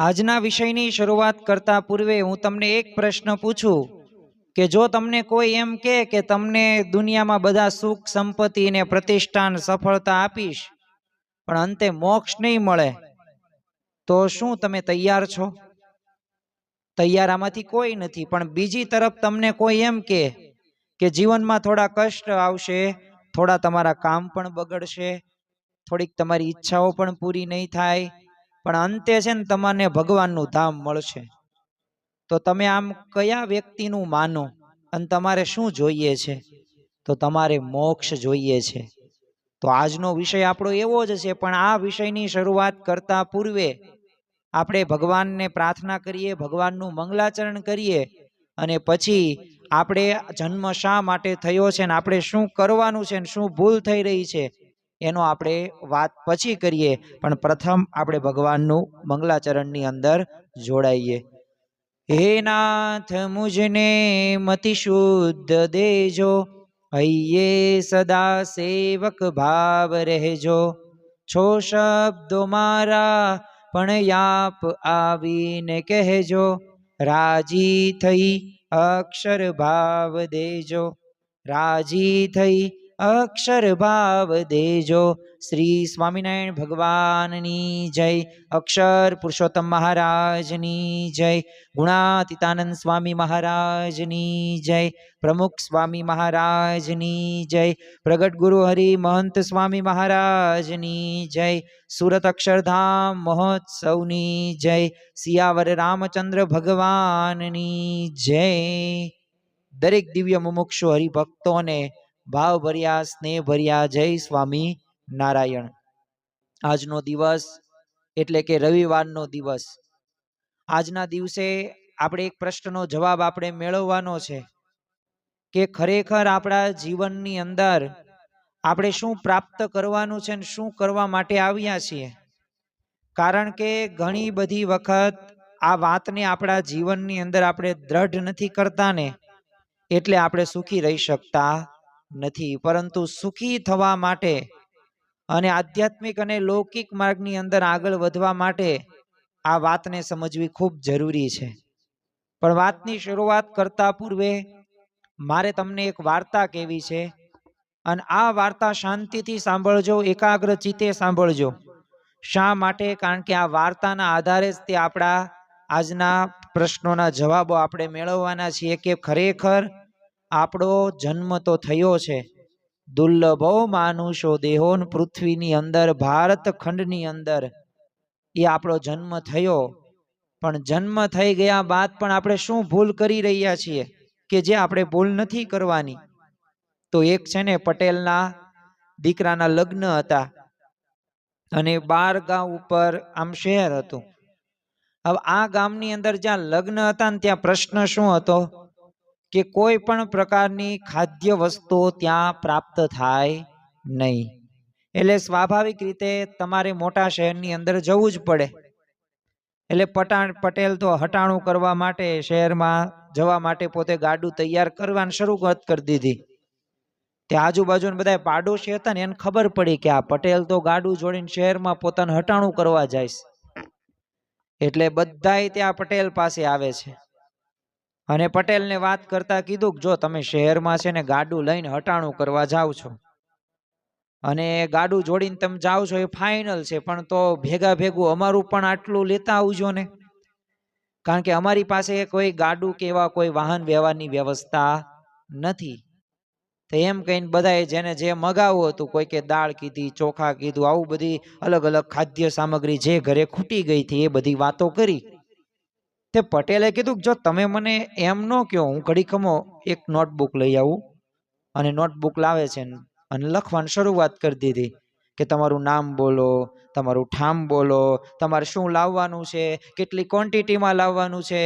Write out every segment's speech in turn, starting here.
આજના વિષયની શરૂઆત કરતા પૂર્વે હું તમને એક પ્રશ્ન પૂછું કે જો તમને કોઈ એમ કહે કે તમને દુનિયામાં બધા સુખ સંપત્તિ ને પ્રતિષ્ઠાન સફળતા આપીશ પણ અંતે મોક્ષ નહીં મળે તો શું તમે તૈયાર છો? તૈયાર આમાંથી કોઈ નથી. પણ બીજી તરફ તમને કોઈ એમ કહે કે જીવનમાં થોડા કષ્ટ આવશે, થોડા તમારા કામ પણ બગડશે, થોડીક તમારી ઈચ્છાઓ પણ પૂરી નહીં થાય, પણ અંતે છે ને તમને ભગવાનનું ધામ મળશે, તો તમે આમ કયા વ્યક્તિનું માનો? અને તમારે શું જોઈએ છે? તો તમારે મોક્ષ જોઈએ છે. તો આજનો વિષય આપણો એવો જ છે. પણ આ વિષયની શરૂઆત કરતા પૂર્વે આપણે ભગવાનને પ્રાર્થના કરીએ, ભગવાનનું મંગલાચરણ કરીએ, અને પછી આપણે જન્મ શા માટે થયો છે ને આપણે શું કરવાનું છે ને શું ભૂલ થઈ રહી છે એનો આપણે વાત પછી કરીએ. પણ પ્રથમ આપણે ભગવાનનું મંગલાચરણની અંદર જોડાઈએ. હે નાથ મુજને મતિ શુદ્ધ દેજો, હૈયે સદા સેવક ભાવ રહેજો. છો શબ્દો મારા પણ યાપ આવીને કહેજો, રાજી થઈ અક્ષર ભાવ દેજો, રાજી થઈ અક્ષર ભાવ દેજો. શ્રી સ્વામિનારાયણ ભગવાનની જય. અક્ષર પુરુષોત્તમ મહારાજની જય. ગુણાતીતાનંદ સ્વામી મહારાજની જય. પ્રમુખ સ્વામી મહારાજની જય. પ્રગટ ગુરુ હરિ મહંત સ્વામી મહારાજની જય. સુરત અક્ષરધામ મહોત્સવની જય. સિયાવર રામચંદ્ર ભગવાનની જય. દરેક દિવ્ય મુમુક્ષુ હરિભક્તોને ભાવ ભર્યા સ્નેહ ભર્યા જય સ્વામી નારાયણ. આજનો દિવસ એટલે કે રવિવારનો દિવસ. આજના દિવસે આપણે એક પ્રશ્નનો જવાબ આપણે મેળવવાનો છે કે ખરેખર આપણા જીવનની અંદર આપણે શું પ્રાપ્ત કરવાનું છે ને શું કરવા માટે આવ્યા છીએ. કારણ કે ઘણી બધી વખત આ વાતને આપણા જીવનની અંદર આપણે દ્રઢ નથી કરતા ને એટલે આપણે સુખી રહી શકતા નથી. પરંતુ સુખી થવા માટે અને આધ્યાત્મિક અને લૌકિક માર્ગની અંદર આગળ વધવા માટે આ વાતને સમજવી ખૂબ જરૂરી છે. પણ વાતની શરૂઆત કરતા પૂર્વે મારે તમને એક વાર્તા કહેવી છે, અને આ વાર્તા શાંતિથી સાંભળજો, એકાગ્ર ચિત્તે સાંભળજો. શા માટે? કારણ કે આ વાર્તાના આધારે જ તે આપણા આજના પ્રશ્નોના જવાબો આપણે મેળવવાના છીએ કે ખરેખર આપણો જન્મ તો થયો છે. દુર્લભો માનુષો દેહો પૃથ્વીની અંદર, ભારત ખંડની અંદર એ આપણો જન્મ થયો. પણ જન્મ થઈ ગયા બાદ પણ આપણે શું ભૂલ કરી રહ્યા છીએ કે જે આપણે ભૂલ નથી કરવાની? તો એક છે ને પટેલના દીકરાના લગ્ન હતા અને 12 ગામ ઉપર આમ શહેર હતું. હવે આ ગામની અંદર જ્યાં લગ્ન હતા ને ત્યાં પ્રશ્ન શું હતો કે કોઈ પણ પ્રકારની ખાદ્ય વસ્તુઓ ત્યાં પ્રાપ્ત થાય નહીં. એટલે સ્વાભાવિક રીતે તમારે મોટા શહેરની અંદર જવું જ પડે. એટલે પટેલ તો હટાણું કરવા માટે શહેરમાં જવા માટે પોતે ગાડું તૈયાર કરવાની શરૂઆત કરી દીધી. તે આજુબાજુ બધા પાડોશી હતા ને એને ખબર પડી કે આ પટેલ તો ગાડું જોડીને શહેરમાં પોતાનું હટાણું કરવા જાય છે. એટલે બધાય ત્યાં પટેલ પાસે આવે છે અને પટેલને વાત કરતા કીધું કે જો તમે શહેરમાં છે ને ગાડું લઈને હટાણું કરવા જાઓ છો અને ગાડું જોડીને તમે જાઓ છો એ ફાઇનલ છે, પણ તો ભેગા ભેગું અમારું પણ આટલું લેતા આવજો ને, કારણ કે અમારી પાસે કોઈ ગાડું કે એવા કોઈ વાહન વ્યવહારની વ્યવસ્થા નથી. તો એમ કહીને બધાએ જેને જે મગાવવું હતું, કોઈ કે દાળ કીધી, ચોખા કીધું, આવું બધી અલગ અલગ ખાદ્ય સામગ્રી જે ઘરે ખૂટી ગઈ હતી એ બધી વાતો કરી. તે પટેલે કીધું જો તમે મને એમ ન કહો, હું ઘડી ખમો એક નોટબુક લઈ આવું. અને નોટબુક લાવે છે અને લખવાની શરૂઆત કરી દીધી કે તમારું નામ બોલો, તમારું ઠામ બોલો, તમારે શું લાવવાનું છે, કેટલી ક્વોન્ટિટીમાં લાવવાનું છે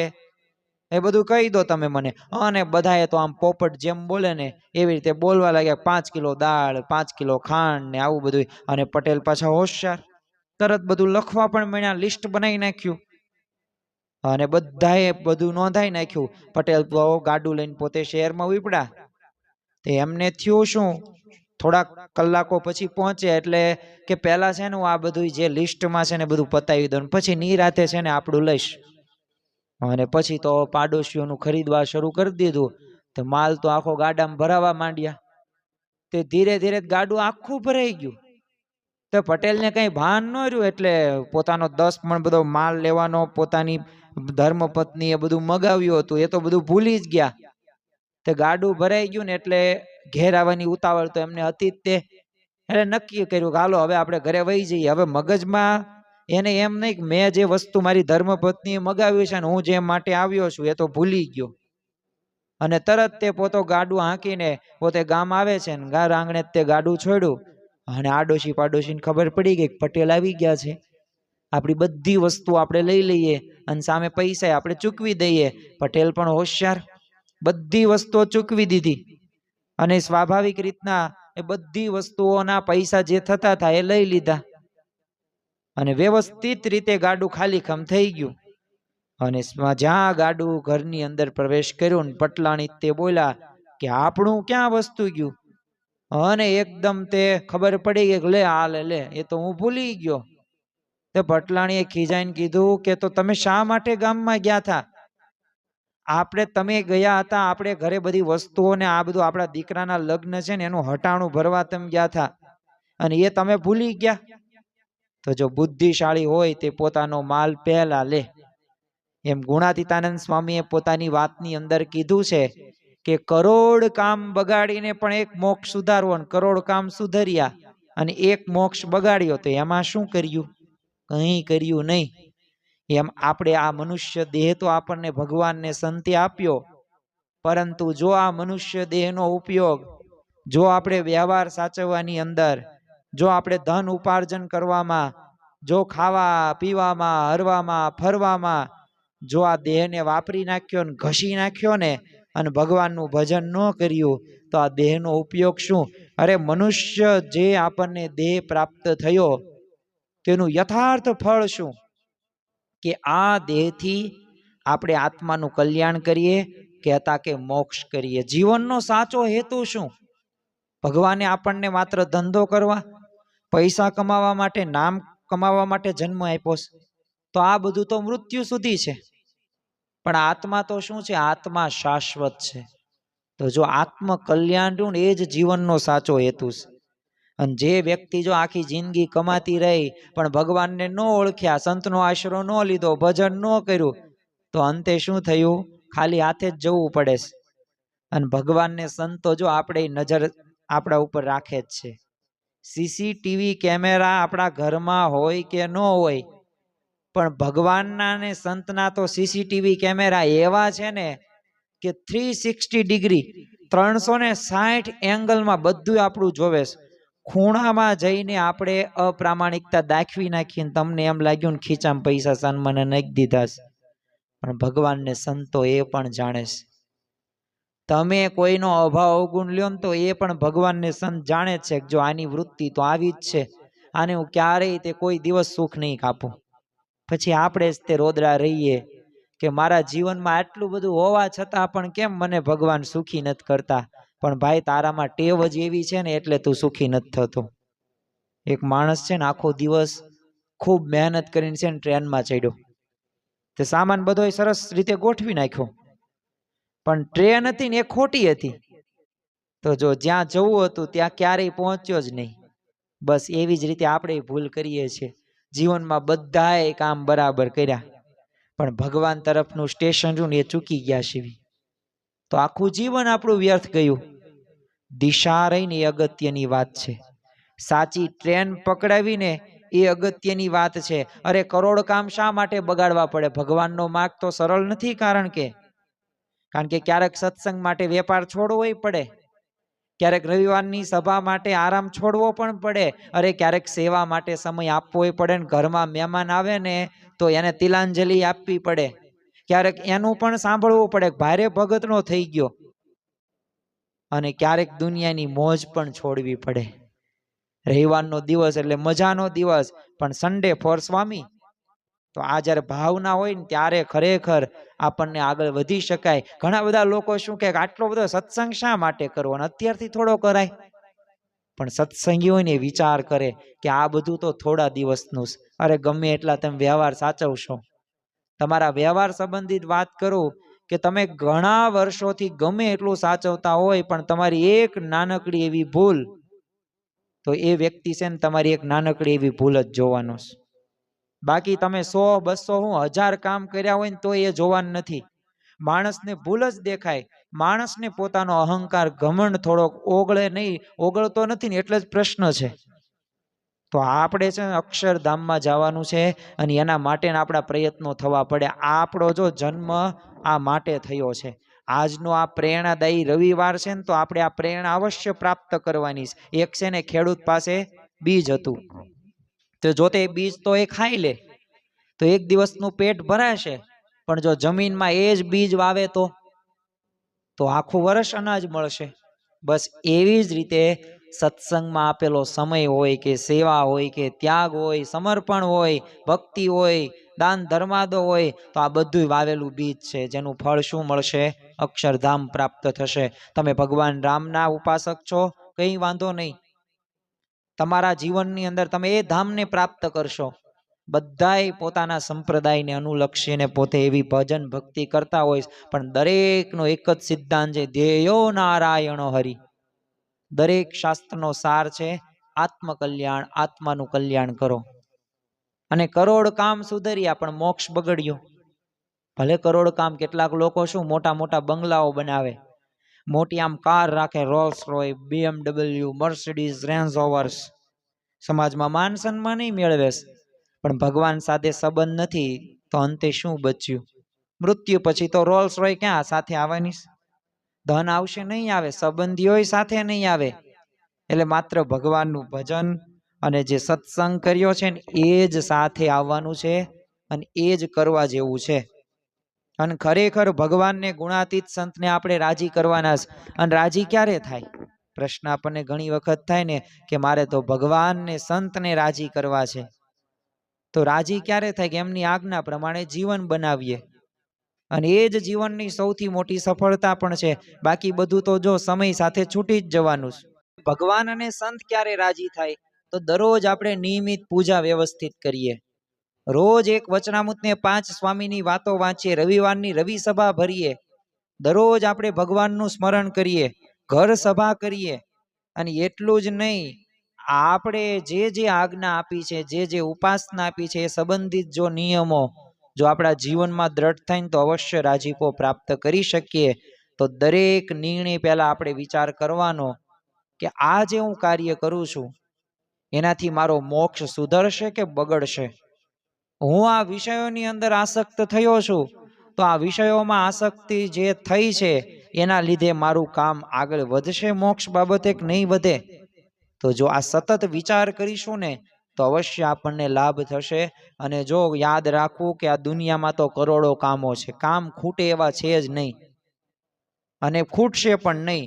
એ બધું કહી દો તમે મને. અને બધાએ તો આમ પોપટ જેમ બોલે ને એવી રીતે બોલવા લાગ્યા, 5 કિલો દાળ, 5 કિલો ખાંડ ને આવું બધું. અને પટેલ પાછા હોશિયાર, તરત બધું લખવા પણ મળ્યા, લિસ્ટ બનાવી નાખ્યું અને બધાએ બધું નોંધાઈ નાખ્યું. પટેલ તો ગાડું લઈને પોતે શહેરમાં ઉપડ્યા. તે એમને થયું શું, થોડાક કલાકો પછી પહોંચે એટલે કે પહેલા છે ને હું આ બધું જે લિસ્ટમાં છે ને બધું પતાવી દઉં, પછી નિરાતે છે ને આપણું લઈશ. અને પછી તો પાડોશીઓનું ખરીદવા શરૂ કરી દીધું. તો માલ તો આખો ગાડામાં ભરાવા માંડ્યા. તે ધીરે ધીરે ગાડું આખું ભરાઈ ગયું. તો પટેલને કઈ ભાન ન રહ્યું, એટલે પોતાનો 10 મણ બધો માલ લેવાનો, પોતાની ધર્મપત્ની એ બધું મગાવ્યું હતું, એ તો બધું ભૂલી જ ગયા. તે ગાડું ભરાઈ ગયું ને એટલે ઘેર આવવાની ઉતાવળ તો એમને હતી જ તે. એટલે નક્કી કર્યું કે હાલો હવે આપણે ઘરે વહી જઈએ. હવે મગજમાં એને એમ નહીં કે મેં જે વસ્તુ મારી ધર્મપત્નીએ મગાવ્યું છે ને હું જે માટે આવ્યો છું એ તો ભૂલી ગયો. અને તરત તે પોતો ગાડું હાંકીને પોતે ગામ આવે છે ને ગાર આંગણે તે ગાડું છોડ્યું. અને આડોશી પાડોશીને ખબર પડી ગઈ કે પટેલ આવી ગયા છે. આપણી બધી વસ્તુ આપણે લઈ લઈએ અને સામે પૈસા આપણે ચૂકવી દઈએ. પટેલ પણ હોશિયાર, બધી વસ્તુઓ ચૂકવી દીધી અને સ્વાભાવિક રીતના એ બધી વસ્તુઓના પૈસા જે થતા હતા એ લઈ લીધા અને વ્યવસ્થિત રીતે ગાડું ખાલીખમ થઈ ગયું. અને જ્યાં ગાડું ઘરની અંદર પ્રવેશ કર્યો ને પટલાણી તે બોલ્યા કે આપણું ક્યાં વસ્તુ ગયું. અને એકદમ તે ખબર પડી ગઈ કે લે આ લે એ તો હું ભૂલી ગયો. તે પટલાણીએ ખીજાઈને કીધું કે તો તમે શા માટે ગામમાં ગયા હતા? તમે ગયા હતા આપણે ઘરે બધી વસ્તુઓ ને આ બધું આપણા દીકરાના લગ્ન છે ને એનું હટાણું ભરવા તમે ગયા હતા અને એ તમે ભૂલી ગયા. તો જો બુદ્ધિશાળી હોય તે પોતાનો માલ પહેલા લે. એમ ગુણાતીતાનંદ સ્વામીએ પોતાની વાતની અંદર કીધું છે કે કરોડ કામ બગાડીને પણ એક મોક્ષ સુધારવો, અને કરોડ કામ સુધર્યા અને એક મોક્ષ બગાડ્યો તો એમાં શું કર્યું? કંઈ કર્યું નહીં. એમ આપણે આ મનુષ્ય દેહ તો આપણને ભગવાનને સંતે આપ્યો, પરંતુ જો આ મનુષ્ય દેહનો ઉપયોગ જો આપણે વ્યવહાર સાચવવાની અંદર, જો આપણે ધન ઉપાર્જન કરવામાં, જો ખાવા પીવામાં, હરવામાં ફરવામાં જો આ દેહને વાપરી નાખ્યો ને ઘસી નાખ્યો ને અને ભગવાનનું ભજન ન કર્યું તો આ દેહનો ઉપયોગ શું? અરે મનુષ્ય જે આપણને દેહ પ્રાપ્ત થયો તેનું યથાર્થ ફળ શું? કે આ દેહથી આપણે આત્માનું કલ્યાણ કરીએ કે હતા કે મોક્ષ કરીએ. જીવનનો સાચો હેતુ શું? ભગવાને આપણને માત્ર ધંધો કરવા, પૈસા કમાવા માટે, નામ કમાવા માટે જન્મ આપ્યો છે? તો આ બધું તો મૃત્યુ સુધી છે. પણ આત્મા તો શું છે? આત્મા શાશ્વત છે. તો જો આત્મ કલ્યાણ રહ્યું ને એ જ જીવનનો સાચો હેતુ છે. અને જે વ્યક્તિ જો આખી જિંદગી કમાતી રહી પણ ભગવાનને ન ઓળખ્યા, સંતનો આશરો ન લીધો, ભજન ન કર્યું, તો અંતે શું થયું? ખાલી હાથે જ જવું પડે છે. અને ભગવાનને સંતો જો આપણે નજર આપણા ઉપર રાખે જ છે. સીસીટીવી કેમેરા આપણા ઘરમાં હોય કે ન હોય, પણ ભગવાનના ને સંતના તો સીસીટીવી કેમેરા એવા છે ને કે 360 ડિગ્રી 360 એંગલમાં બધું આપણું જોવે છે. ખૂણામાં જઈને આપણે અપ્રામાણિકતા દાખવી નાખીને તમને એમ લાગ્યું ને ખીચામાં પૈસા સન્માને નાખી દીધા છે, પણ ભગવાનને સંતો એ પણ જાણે છે. તમે કોઈનો અભાવ અવગુણ લ્યો ને તો એ પણ ભગવાનને સંત જાણે છે કે જો આની વૃત્તિ તો આવી જ છે, આને હું ક્યારેય તે કોઈ દિવસ સુખ નહીં કાપું. પછી આપણે જ તે રોદડા રહીએ કે મારા જીવનમાં આટલું બધું હોવા છતાં પણ કેમ મને ભગવાન સુખી નથી કરતા. પણ ભાઈ તારામાં ટેવ જ એવી છે ને એટલે તું સુખી નથી થતો. એક માણસ છે ને આખો દિવસ ખૂબ મહેનત કરીને છે ને ટ્રેનમાં ચડ્યો, તે સામાન બધો સરસ રીતે ગોઠવી નાખ્યો, પણ ટ્રેન હતી ને એ ખોટી હતી. તો જો જ્યાં જવું હતું ત્યાં ક્યારેય પહોંચ્યો જ નહીં. બસ એવી જ રીતે આપણે ભૂલ કરીએ છીએ. જીવનમાં બધાએ કામ બરાબર કર્યા પણ ભગવાન તરફનું સ્ટેશન રહ્યું ને એ ચૂકી ગયા છીએ. તો આખું જીવન આપણું વ્યર્થ ગયું. દિશા રહીને એ અગત્યની વાત છે. સાચી ટ્રેન પકડાવીને એ અગત્યની વાત છે. અરે કરોડ કામ શા માટે બગાડવા પડે? ભગવાનનો માર્ગ તો સરળ નથી. કારણ કે ક્યારેક સત્સંગ માટે વેપાર છોડવો પડે, ક્યારેક રવિવારની સભા માટે આરામ છોડવો પણ પડે, અરે ક્યારેક સેવા માટે સમય આપવો પડે ને ઘરમાં મહેમાન આવે ને તો એને તિલાંજલિ આપવી પડે, ક્યારેક એનું પણ સાંભળવું પડે ભારે ભગતનો થઈ ગયો, અને ક્યારેક દુનિયાની મોજ પણ છોડવી પડે. રવિવારનો દિવસ એટલે મજાનો દિવસ, પણ સન્ડે ફોર સ્વામી. તો આ જ્યારે ભાવના હોય ને ત્યારે ખરેખર આપણને આગળ વધી શકાય. ઘણા બધા લોકો શું કહે આટલો બધો સત્સંગ શા માટે કરવો, અને અત્યારથી થોડો કરાય. પણ સત્સંગી હોય ને વિચાર કરે કે આ બધું તો થોડા દિવસનું છે. અરે ગમે એટલા તમે વ્યવહાર સાચવશો, તમારા વ્યવહાર સંબંધિત વાત કરું કે તમે ઘણા વર્ષોથી ગમે એટલું સાચવતા હોય પણ તમારી એક નાનકડી એવી ભૂલ, તો એ વ્યક્તિ છે ને તમારી એક નાનકડી એવી ભૂલ જ જોવાનો છે. બાકી તમે 100, 200, 1000 કામ કર્યા હોય ને તો એ જોવાનું નથી. માણસને ભૂલ જ દેખાય. માણસને પોતાનો અહંકાર ઘમંડ થોડોક ઓગળે નહીં, ઓગળતો નથી ને એટલે જ પ્રશ્ન છે. તો આપણે છે ને અક્ષરધામમાં જવાનું છે અને એના માટે આપણા પ્રયત્નો થવા પડે. આપણો જો જન્મ આ માટે થયો છે. આજનો આ પ્રેરણાદાયી રવિવાર છે ને તો આપણે આ પ્રેરણા અવશ્ય પ્રાપ્ત કરવાની છે. એક છે ને ખેડૂત પાસે બીજ હતું, તો જો તે બીજ તો એ ખાઈ લે તો એક દિવસનું પેટ ભરાશે, પણ જો જમીનમાં એ જ બીજ વાવે તો આખું વર્ષ અનાજ મળશે. બસ એવી જ રીતે સત્સંગમાં આપેલો સમય હોય કે સેવા હોય કે ત્યાગ હોય, સમર્પણ હોય, ભક્તિ હોય, દાન ધર્માદો હોય, તો આ બધું વાવેલું બીજ છે જેનું ફળ શું મળશે? અક્ષરધામ પ્રાપ્ત થશે. તમે ભગવાન રામના ઉપાસક છો, કંઈ વાંધો નહીં, તમારા જીવનની અંદર તમે એ ધામને પ્રાપ્ત કરશો. બધાય પોતાના સંપ્રદાયને અનુલક્ષીને પોતે એવી ભજન ભક્તિ કરતા હોય, પણ દરેકનો એક જ સિદ્ધાંત છે, ધ્યેયો નારાયણો હરિ. દરેક શાસ્ત્રનો સાર છે આત્મકલ્યાણ, આત્માનું કલ્યાણ કરો. અને કરોડ કામ સુધર્યા પણ મોક્ષ બગડ્યો. ભલે કરોડ કામ, કેટલાક લોકો શું મોટા મોટા બંગલાઓ બનાવે, મોટી આમ કાર રાખે, Rolls Roy, BMW, Mercedes, range Rovers, સમાજમાં માન સન્માન નહીં મેળવેશ, પણ ભગવાન સાથે સંબંધ નથી તો અંતે શું બચ્યું? મૃત્યુ પછી તો રોલ્સ રોય ક્યાં સાથે આવવાની? ધન આવશે નહીં આવે, સંબંધીઓ સાથે નહીં આવે. એટલે માત્ર ભગવાનનું ભજન અને જે સત્સંગ કર્યો છે ને એ જ સાથે આવવાનું છે અને એ જ કરવા જેવું છે. અને ખરેખર ભગવાનને ગુણાતીત સંતને આપણે રાજી કરવાના છે. અને રાજી ક્યારે થાય? પ્રશ્ન આપણને ઘણી વખત થાય ને કે મારે તો ભગવાનને સંતને રાજી કરવા છે. તો રાજી ક્યારે થાય? કે એમની આજ્ઞા પ્રમાણે જીવન બનાવીએ, અને એ જ જીવનની સૌથી મોટી સફળતા પણ છે. બાકી બધું તો જો સમય સાથે છૂટી જ જવાનું છે. ભગવાન અને સંત ક્યારે રાજી થાય? તો દરરોજ આપણે નિયમિત પૂજા વ્યવસ્થિત કરીએ, રોજ એક વચનામૃતને 5 સ્વામીની વાતો વાંચીએ, રવિવારની રવિ સભા ભરીએ, દરરોજ આપણે ભગવાનનું સ્મરણ કરીએ, ઘર સભા કરીએ. અને એટલું જ નહીં, આપણે જે આજ્ઞા આપી છે, જે ઉપાસના આપી છે, એ સંબંધિત જો નિયમો જો આપણા જીવનમાં દ્રઢ થાય તો અવશ્ય રાજીપો પ્રાપ્ત કરી શકીએ. તો દરેક નિર્ણય પહેલા આપણે વિચાર કરવાનો કે આ જે હું કાર્ય કરું છું એનાથી મારો મોક્ષ સુધરશે કે બગડશે? હું આ વિષયોની અંદર આસક્ત થયો છું, તો આ વિષયોમાં આસક્તિ જે થઈ છે એના લીધે મારું કામ આગળ વધશે મોક્ષ બાબતે કે નહીં વધે? તો જો આ સતત વિચાર કરીશું ને તો અવશ્ય આપણને લાભ થશે. અને જો યાદ રાખવું કે આ દુનિયામાં તો કરોડો કામો છે, કામ ખૂટે એવા છે જ નહીં, અને ખૂટશે પણ નહીં.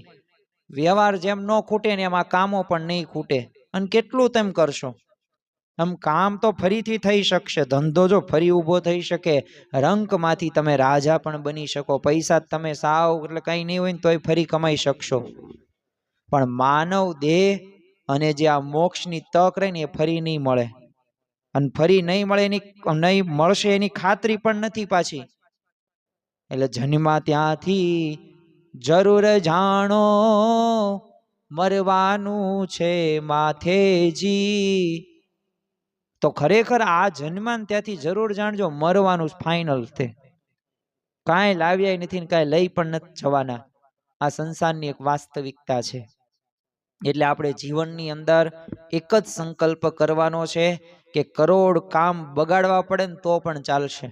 વ્યવહાર જેમ ન ખૂટે ને એમાં કામો પણ નહીં ખૂટે. અને કેટલું તેમ કરશો, આમ કામ તો ફરીથી થઈ શકશે, ધંધો જો ફરી ઊભો થઈ શકે, રંકમાંથી તમે રાજા પણ બની શકો, પૈસા તમે સાવ એટલે કંઈ નહીં હોય ને તોય ફરી કમાઈ શકશો. પણ માનવ દેહ અને જે આ મોક્ષની તક રહે ને એ ફરી નહીં મળે. અને ફરી નહીં મળે, એની નહીં મળશે એની ખાતરી પણ નથી પાછી. એટલે જન્મા ત્યાંથી જરૂર જાણો, મરવાનું છે માથેજી. તો ખરેખર આ જન્માન ત્યાંથી જરૂર જાણજો, મરવાનું ફાઇનલ છે. કાંઈ લાવ્યા નથી ને કાંઈ લઈ પણ નથી જવાના. આ સંસારની એક વાસ્તવિકતા છે. એટલે આપણે જીવનની અંદર એક જ સંકલ્પ કરવાનો છે કે કરોડ કામ બગાડવા પડે ને તો પણ ચાલશે,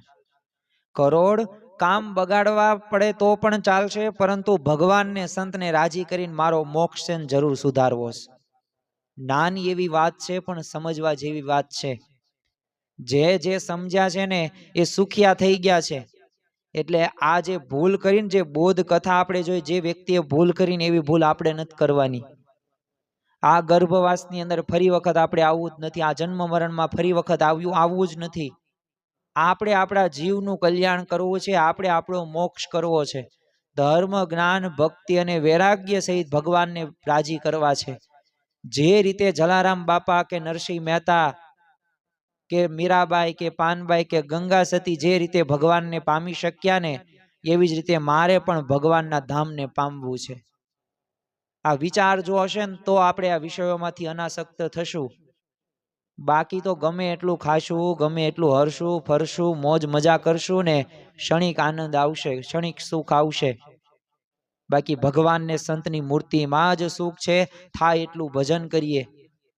કરોડ કામ બગાડવા પડે તો પણ ચાલશે, પરંતુ ભગવાનને સંતને રાજી કરીને મારો મોક્ષ છે ને જરૂર સુધારવો છે. નાની એવી વાત છે પણ સમજવા જેવી વાત છે. જે સમજ્યા છે ને એ સુખિયા થઈ ગયા છે. એટલે આ જે ભૂલ કરીને, જે બોધ કથા આપણે જોઈ, જે વ્યક્તિએ ભૂલ કરીને એવી ભૂલ આપણે નથી કરવાની. આ ગર્ભવાસની અંદર ફરી વખત આપણે આવવું જ નથી. આ જન્મ મરણમાં ફરી વખત આવવું જ નથી. આપણે આપણા જીવનું કલ્યાણ કરવું છે, આપણે આપણો મોક્ષ કરવો છે. ધર્મ, જ્ઞાન, ભક્તિ અને વૈરાગ્ય સહિત ભગવાનને રાજી કરવા છે. જે રીતે જલારામ બાપા કે નરસિંહ મહેતા કે મીરાબાઈ કે પાનબાઈ કે ગંગા સતી જે રીતે ભગવાનને પામી શક્યા ને, એવી જ રીતે મારે પણ ભગવાનના ધામને પામવું છે. આ વિચાર જો હશે ને તો આપણે આ વિષયોમાંથી અનાસક્ત થશું. બાકી તો ગમે એટલું ખાશું, ગમે એટલું હરશું ફરશું, મોજ મજા કરશું ને ક્ષણિક આનંદ આવશે, ક્ષણિક સુખ આવશે. બાકી ભગવાનને સંતની મૂર્તિમાં જ સુખ છે. થાય એટલું ભજન કરીએ,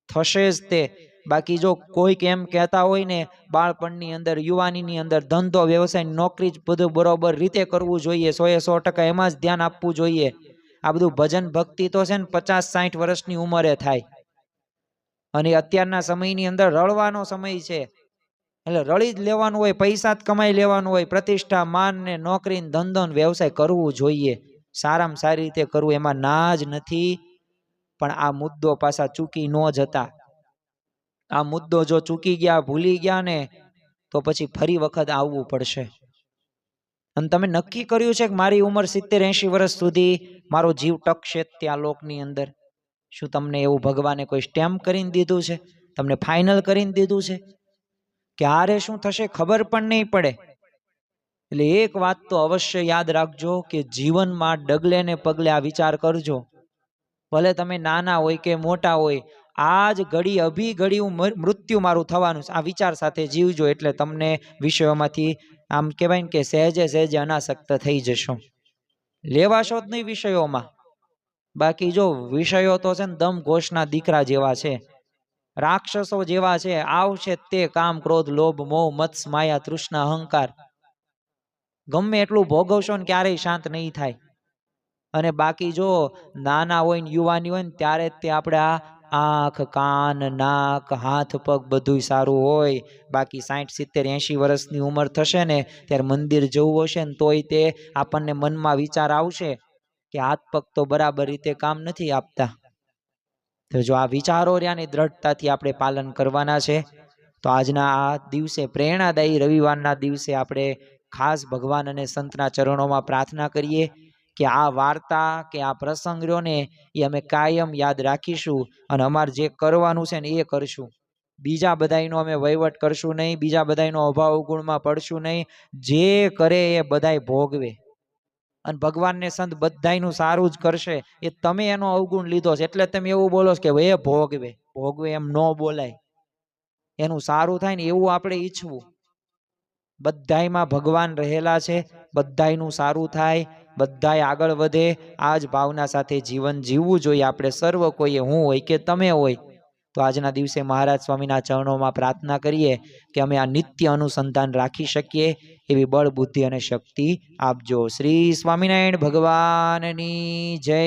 થશે જ તે. બાકી જો કોઈક એમ કહેતા હોય ને બાળપણની અંદર, યુવાનીની અંદર ધંધો વ્યવસાય નોકરી જ બધું બરોબર રીતે કરવું જોઈએ, 100% એમાં જ ધ્યાન આપવું જોઈએ. આ બધું ભજન ભક્તિ તો છે ને 50-60 વર્ષની ઉંમરે થાય. અને અત્યારના સમયની અંદર રળવાનો સમય છે, એટલે રળી જ લેવાનું હોય, પૈસા જ કમાઈ લેવાનું હોય. પ્રતિષ્ઠા, માન ને નોકરી, ધંધો ને વ્યવસાય કરવું જોઈએ, સારામાં સારી રીતે કરવું, એમાં ના જ નથી. પણ આ મુદ્દો પાછા ચૂકી ન જતા. આ મુદ્દો જો ચૂકી ગયા, ભૂલી ગયા ને, તો પછી ફરી વખત આવવું પડશે. અને તમે નક્કી કર્યું છે કે મારી ઉંમર 70-80 વર્ષ સુધી મારો જીવ ટકશે ત્યાં લોકની અંદર, શું તમને એવું ભગવાને કોઈ સ્ટેમ્પ કરીને દીધું છે? તમને ફાઇનલ કરીને દીધું છે? ક્યારે શું થશે ખબર પણ નહીં પડે. એટલે એક વાત તો અવશ્ય યાદ રાખજો કે જીવનમાં ડગલે ને પગલે આ વિચાર કરજો. ભલે તમે નાના હોય કે મોટા હોય, આજ ઘડી અભી ઘડી હું મૃત્યુ મારું થવાનું છે, આ વિચાર સાથે જીવજો. એટલે તમને વિષયોમાંથી આમ કહેવાય ને કે સહેજે સહેજે અનાસક્ત થઈ જશો. લેવાશો જ નહીં વિષયોમાં. બાકી જો વિષયો તો છે ને દમ ઘોષના દીકરા જેવા છે, રાક્ષસો જેવા છે. આવશે તે કામ, ક્રોધ, લોભ, મોહ, મત્સ, માયા, તૃષ્ણા, અહંકાર. ગમે એટલું ભોગવશો ને ક્યારેય શાંત નહીં થાય. અને બાકી જો નાના હોય ને યુવાની હોય ને ત્યારે તે આપણે આ આંખ, કાન, નાક, હાથ, પગ બધું સારું હોય. બાકી 60, 70, 80 વર્ષની ઉંમર થશે ને ત્યારે મંદિર જવું હશે ને તોય તે આપણને મનમાં વિચાર આવશે કે હાથ પગ તો બરાબર રીતે કામ નથી આપતા. તો જો આ વિચારો રહ્યાની દ્રઢતાથી આપણે પાલન કરવાના છે. તો આજના આ દિવસે, પ્રેરણાદાયી રવિવારના દિવસે, આપણે ખાસ ભગવાન અને સંતના ચરણોમાં પ્રાર્થના કરીએ કે આ વાર્તા કે આ પ્રસંગ રહ્યો ને એ અમે કાયમ યાદ રાખીશું અને અમારે જે કરવાનું છે ને એ કરશું. બીજા બધાયનો અમે વહીવટ કરશું નહીં, બીજા બધાયનો અભાવ અવગુણમાં પડશું નહીં. જે કરે એ બધાય ભોગવે. અને ભગવાનને સંત બધાયનું સારું જ કરશે. એ તમે એનો અવગુણ લીધો છે એટલે તમે એવું બોલો કે એ ભોગવે. ભોગવે એમ ન બોલાય. એનું સારું થાય ને એવું આપણે ઈચ્છવું. બધાયમાં ભગવાન રહેલા છે, બધાયનું સારું થાય, બધાય આગળ વધે, આ જ ભાવના સાથે જીવન જીવવું જોઈએ આપણે સર્વ કોઈએ, હું હોય કે તમે હોય. તો આજના દિવસે મહારાજ સ્વામીના ચરણોમાં પ્રાર્થના કરીએ કે અમે આ નિત્ય અનુસંધાન રાખી શકીએ એવી બળ, બુદ્ધિ અને શક્તિ આપજો. શ્રી સ્વામિનારાયણ ભગવાનની જય.